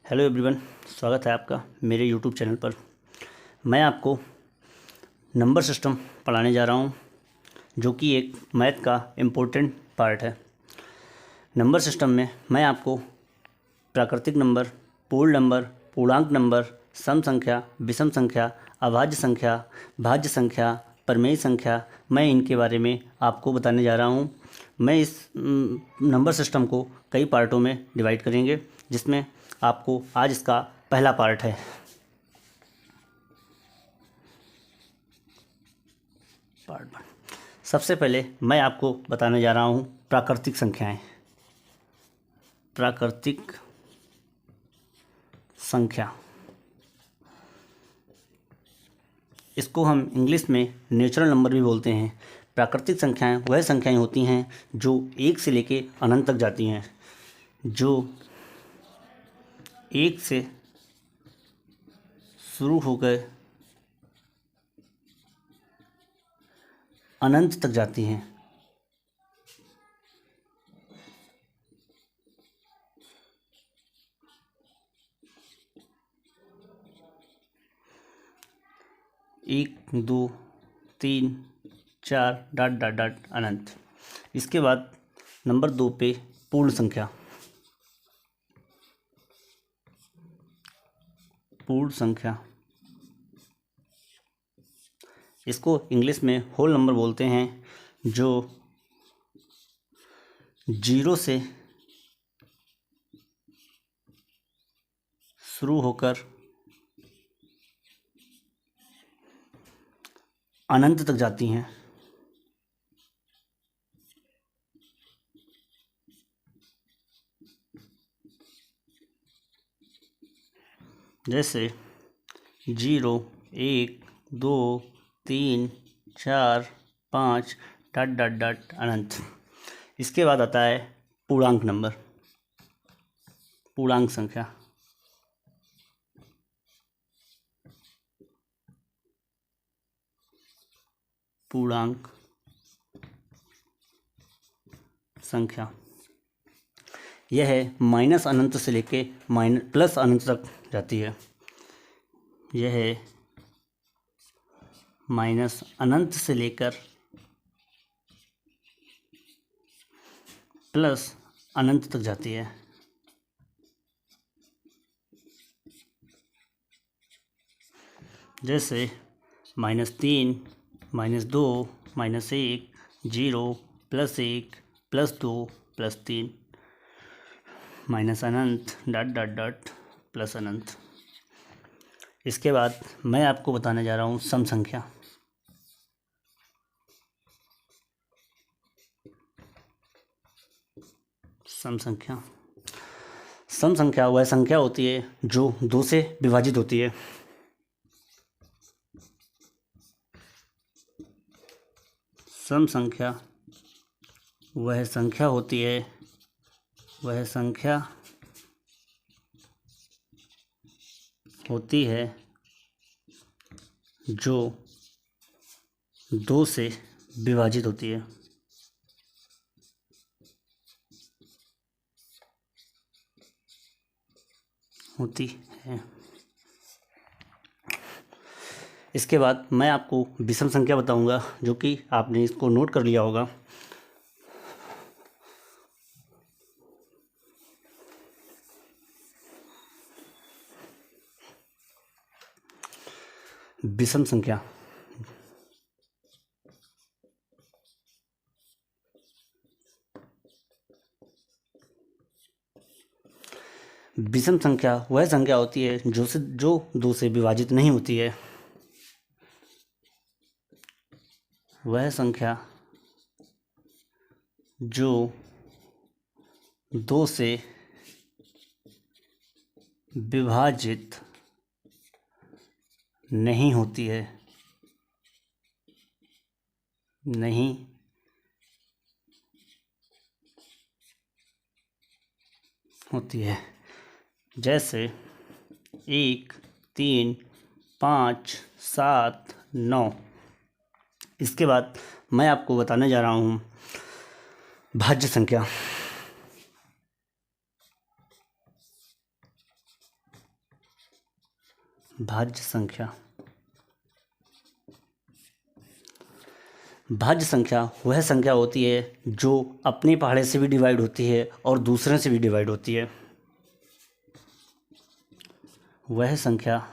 Hello everyone, स्वागत है आपका मेरे यूट्यूब चैनल पर। मैं आपको नंबर सिस्टम पढ़ाने जा रहा हूं, जो कि एक मैथ का इम्पोर्टेंट पार्ट है। नंबर सिस्टम में मैं आपको प्राकृतिक नंबर, पूर्ण नंबर, पूर्णांक नंबर, सम संख्या, विषम संख्या, अभाज्य संख्या, भाज्य संख्या, परिमेय संख्या, मैं इनके बारे में आपको बताने जा रहा हूं। मैं इस नंबर सिस्टम को कई पार्टों में डिवाइड करेंगे, जिसमें आपको आज इसका पहला पार्ट है। पार्ट 1। सबसे पहले मैं आपको बताने जा रहा हूँ प्राकृतिक संख्याएं। प्राकृतिक संख्या, इसको हम इंग्लिश में नेचुरल नंबर भी बोलते हैं। प्राकृतिक संख्याएं वह संख्याएं होती हैं जो 1 से लेके अनंत तक जाती हैं, जो 1 से शुरू होकर अनंत तक जाती हैं। एक, दो, तीन, चार, डॉट डॉट डॉट अनंत। इसके बाद नंबर 2 पे पूर्ण संख्या। पूर्ण संख्या, इसको इंग्लिश में होल नंबर बोलते हैं, जो 0 से शुरू होकर अनंत तक जाती हैं। जैसे 0, 1, 2, 3, 4, 5, डॉट डॉट डॉट अनंत। इसके बाद आता है पूर्णांक नंबर, पूर्णांक संख्या। पूर्णांक संख्या यह है माइनस अनंत से लेके प्लस अनंत तक जाती है। यह है माइनस अनंत से लेकर प्लस अनंत तक जाती है। जैसे -3, -2, -1, 0, +1, +2, +3, माइनस अनंत, डॉट डॉट डॉट, प्लस अनंत। इसके बाद मैं आपको बताने जा रहा हूँ सम संख्या। सम संख्या, सम संख्या वह संख्या होती है जो 2 से विभाजित होती है। सम संख्या वह संख्या होती है, वह संख्या होती है जो 2 से विभाजित होती है। होती है। इसके बाद मैं आपको विषम संख्या बताऊंगा, जो कि आपने इसको नोट कर लिया होगा। विषम संख्या, विषम संख्या वह संख्या होती है जो 2 से विभाजित नहीं होती है। वह संख्या जो 2 से विभाजित नहीं होती है। नहीं होती है। जैसे 1, 3, 5, 7, 9। इसके बाद मैं आपको बताने जा रहा हूँ भाज्य संख्या। भाज्य संख्या। भाज्य संख्या वह संख्या होती है जो अपने पहाड़े से भी डिवाइड होती है और दूसरे से भी डिवाइड होती है। वह संख्या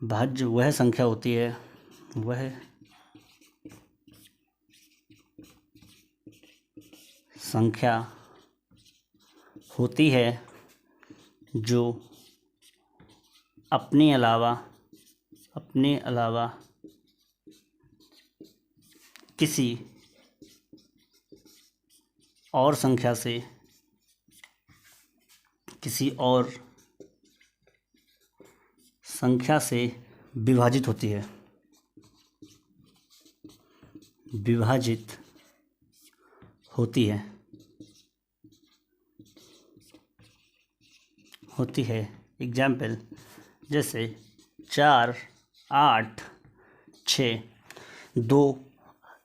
भाज्य वह संख्या होती है वह संख्या होती है जो अपने अलावा किसी और संख्या से विभाजित होती है। एग्जाम्पल जैसे 4, 8, 6। 2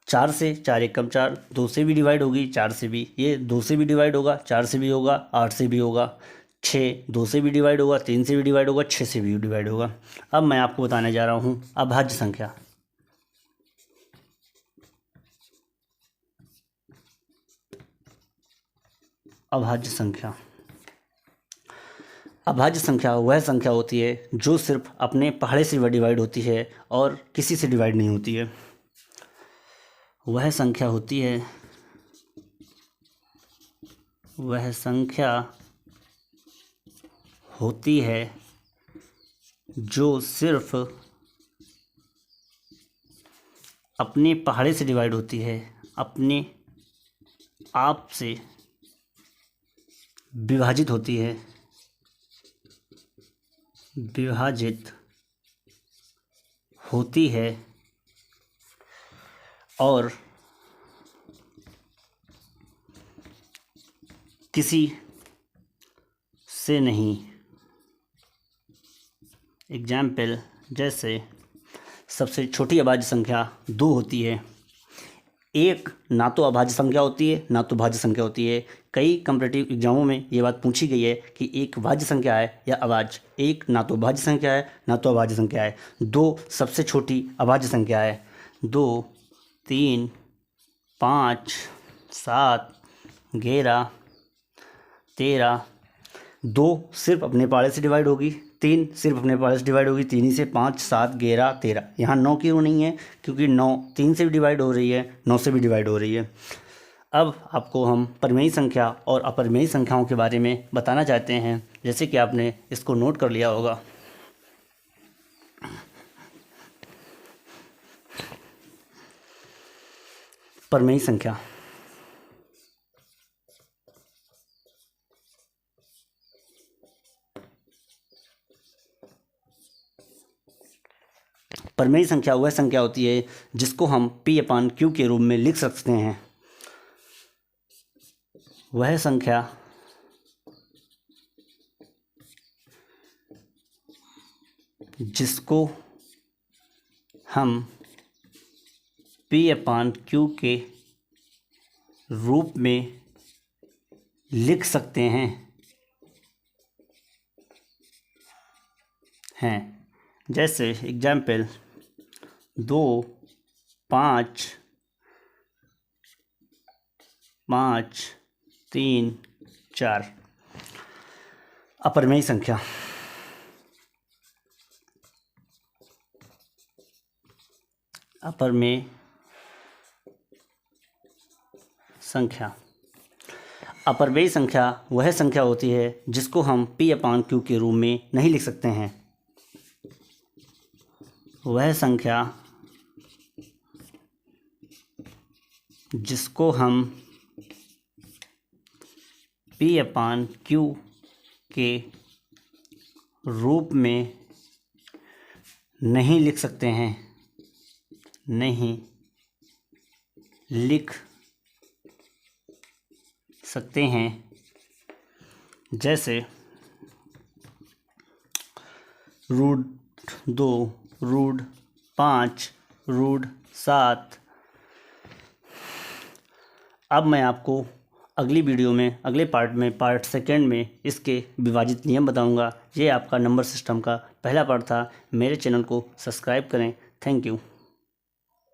4 से 4 एकम 4, 2 से भी डिवाइड होगी, 4 से भी, ये 2 से भी डिवाइड होगा, 4 से भी होगा, 8 से भी होगा। 6 2 से भी डिवाइड होगा, 3 से भी डिवाइड होगा, 6 से भी डिवाइड होगा। अब मैं आपको बताने जा रहा हूँ अभाज्य संख्या। अभाज्य संख्या वह संख्या होती है जो सिर्फ अपने पहाड़े से डिवाइड होती है और किसी से डिवाइड नहीं होती है। वह संख्या होती है जो सिर्फ अपने पहाड़े से डिवाइड होती है, अपने आप से विभाजित होती है, और किसी से नहीं। एग्जाम्पल जैसे सबसे छोटी अभाज्य संख्या 2 होती है। एक ना तो अभाज्य संख्या होती है ना तो भाज्य संख्या होती है। कई कॉम्पिटिटिव एग्जामों में ये बात पूछी गई है कि एक भाज्य संख्या है या अभाज्य। एक ना तो भाज्य संख्या है ना तो अभाज्य संख्या है। 2 सबसे छोटी अभाज्य संख्या है। 2, 3, 5, 7, 11, 13। 2 सिर्फ अपने पहाड़े से डिवाइड होगी, 3 सिर्फ अपने पहाड़े से डिवाइड होगी। 3 ही से 5, 7, 11, 13। यहाँ 9 क्यों नहीं है? क्योंकि 9 3 से भी डिवाइड हो रही है, 9 से भी डिवाइड हो रही है। अब आपको हम परिमेयी संख्या और अपरिमेयी संख्याओं के बारे में बताना चाहते हैं, जैसे कि आपने इसको नोट कर लिया होगा। परिमेयी संख्या। परिमेयी संख्या वह संख्या होती है जिसको हम P/Q के रूप में लिख सकते हैं। वह संख्या जिसको हम P/Q के रूप में लिख सकते हैं। जैसे एग्जाम्पल 2, 5, 3, 4। अपरिमेयी संख्या। अपरिमेय संख्या वह संख्या होती है जिसको हम P/Q के रूप में नहीं लिख सकते हैं। वह संख्या जिसको हम P/Q के रूप में नहीं लिख सकते हैं। जैसे √2, √5, √7। अब मैं आपको अगली वीडियो में, अगले पार्ट में, पार्ट सेकंड में इसके विभाजित नियम बताऊंगा। ये आपका नंबर सिस्टम का पहला पार्ट था। मेरे चैनल को सब्सक्राइब करें। Thank you.